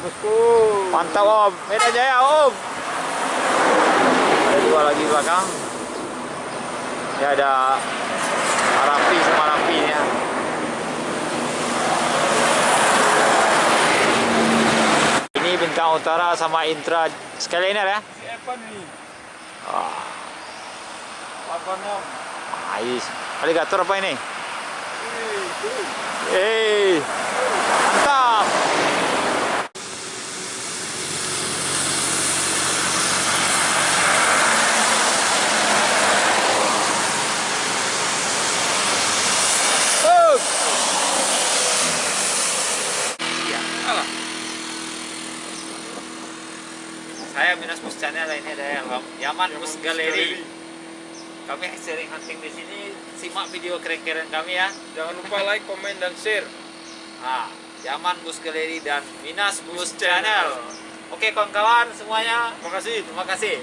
bosku. Mantap Om, Medan Jaya Om. Ada dua lagi belakang. Ya ada Arapi sama Arapinya. Ini Bintang Utara sama Intra Skyliner ya. Siapa nih? Ah, Lakonnya. nice. Alligator apa ini? Itu. Mantap. Saya Minas Bus Channel, ini ada Yaman Bus Galeri. Kami sering hunting di sini. Simak video keren-keren kami ya. Jangan lupa like, komen, dan share. Nah, Yaman Bus Galeri dan Minas Bus Channel. Oke kawan-kawan semuanya. Terima kasih. Terima kasih.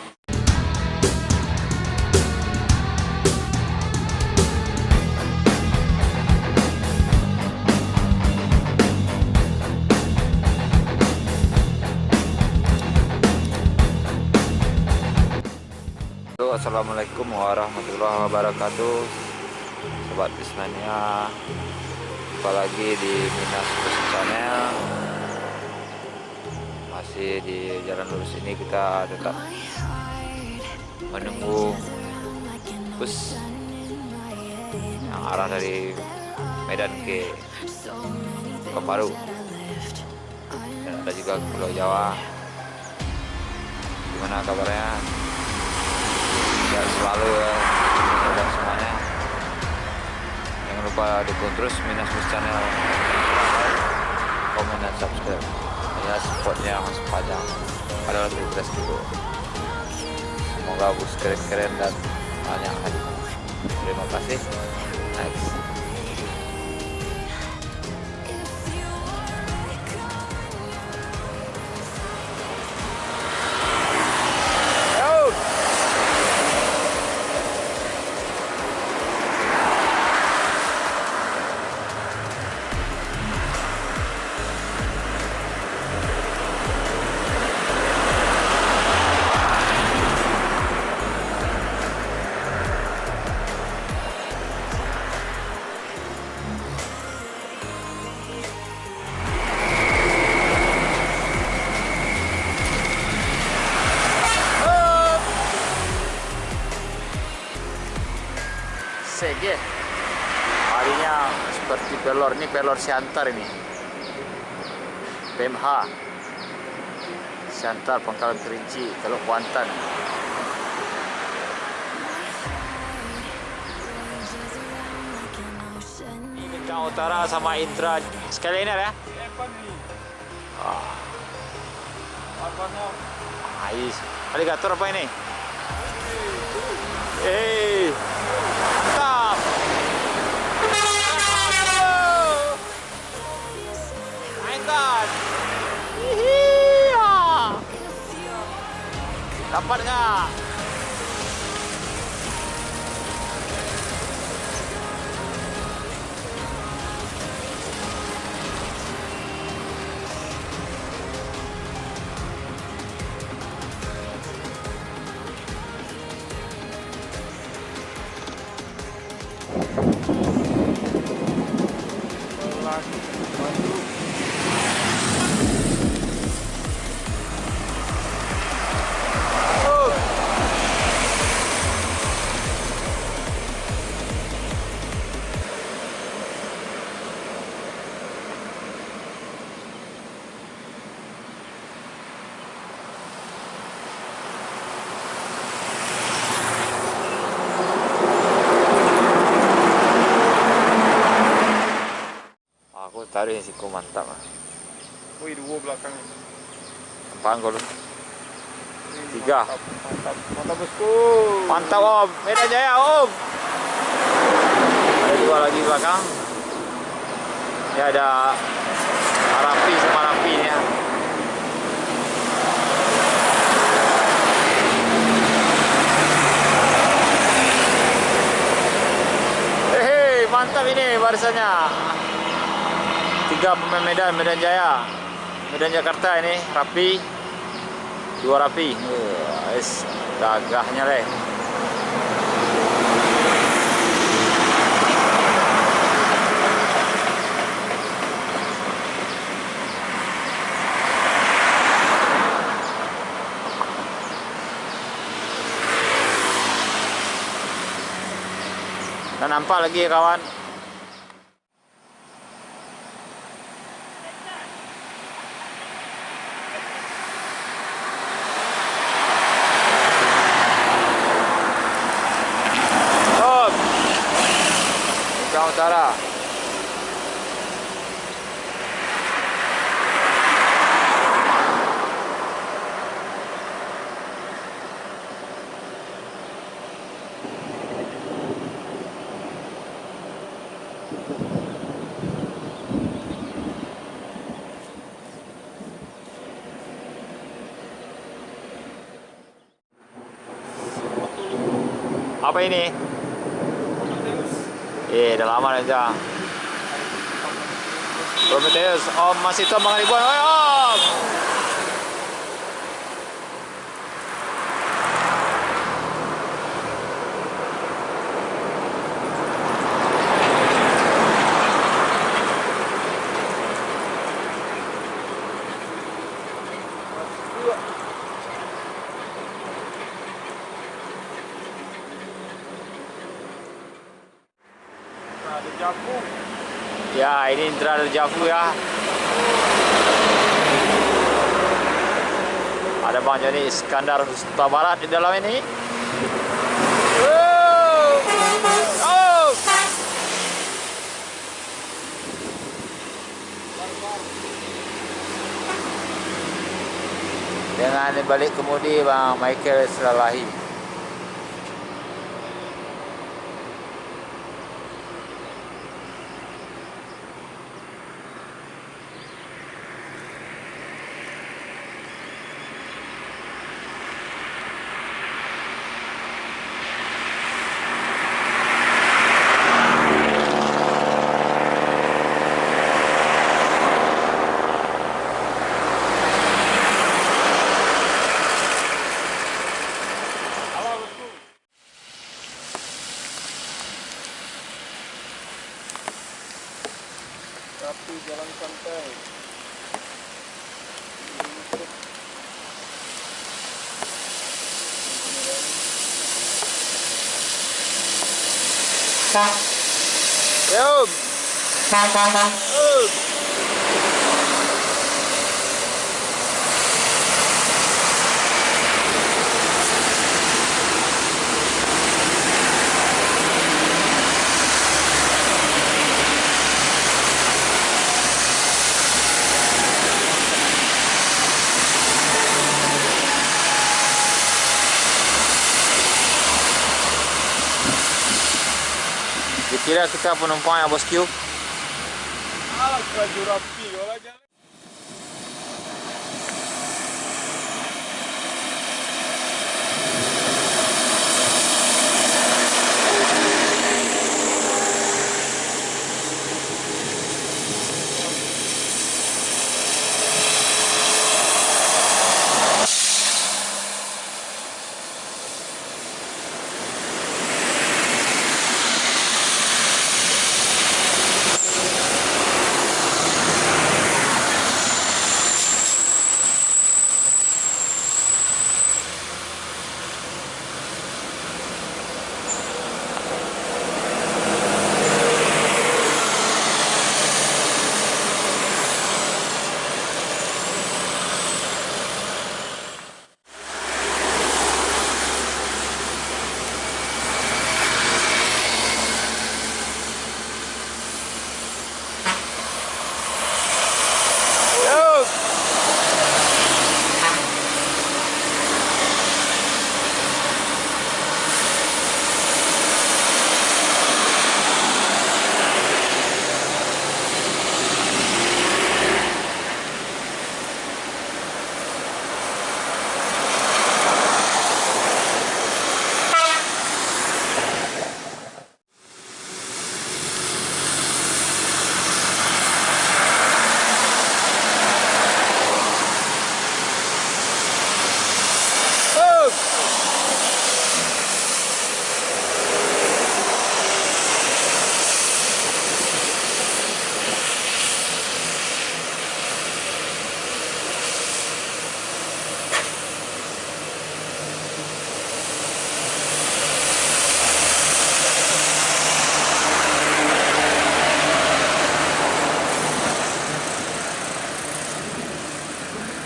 Assalamualaikum warahmatullahi wabarakatuh. Sobat Bismania, jumpa lagi di Minas Bus Channel. Masih di jalan lurus ini, kita tetap menunggu bus yang arah dari Medan ke Pekanbaru, dan ada juga ke Pulau Jawa. Gimana kabarnya? Ya selalu ya, dan semuanya. Jangan lupa dukung terus Minas Bus Channel, komen dan subscribe. Ya supportnya masih panjang, padahal request dulu. Semoga bus keren-keren dan banyak lagi. Terima kasih. Next. CG harinya seperti pelor, ini pelor Siantar, ini PMH Siantar Pangkalan Kerinci, Teluk Kuantan. Bintang Utara sama Intra Skyliner ya. Siapa nih? Ah, Lakonnya. nice. Alligator apa ini? Mantap. Mainkan. Iya. Dapat nggak? Taruh yang siku mantap. Wih, dua belakangnya. Apaan kau lu? Wih, 3. Mantap, mantap bosku. Mantap Om, Medan Jaya Om. Ada dua lagi belakang. Ya ada Arapi sama Arapinya. Mantap ini barisannya. 3 pemain Medan Jaya. Medan Jakarta ini rapi, 2 rapi. Gagahnya leh. Dan nampak lagi kawan. Stop. Bukan utara. Apa ini? Dah lama dah. Prometheus. Oh, masih terbang ribuan. Oh! Ada Javu. Ya, ini Indra dari Javu ya. Ada Bang Joni Iskandar Huta Barat di dalam ini. Oh! Dengan balik kemudi Bang Michael Selalahi. Rapi jalan santai. Yo. Dikira kita penumpang ya bosku. Alah, laju rapi kalau jalan.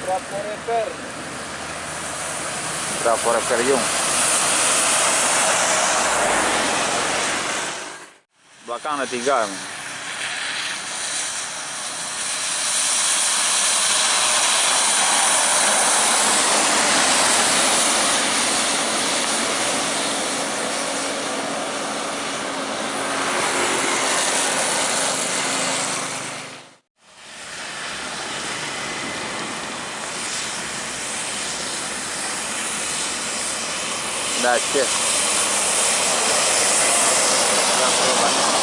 Berapa reper? Berapa reper yung? Belakang ada 3 emang. Dah, cheers. Dah,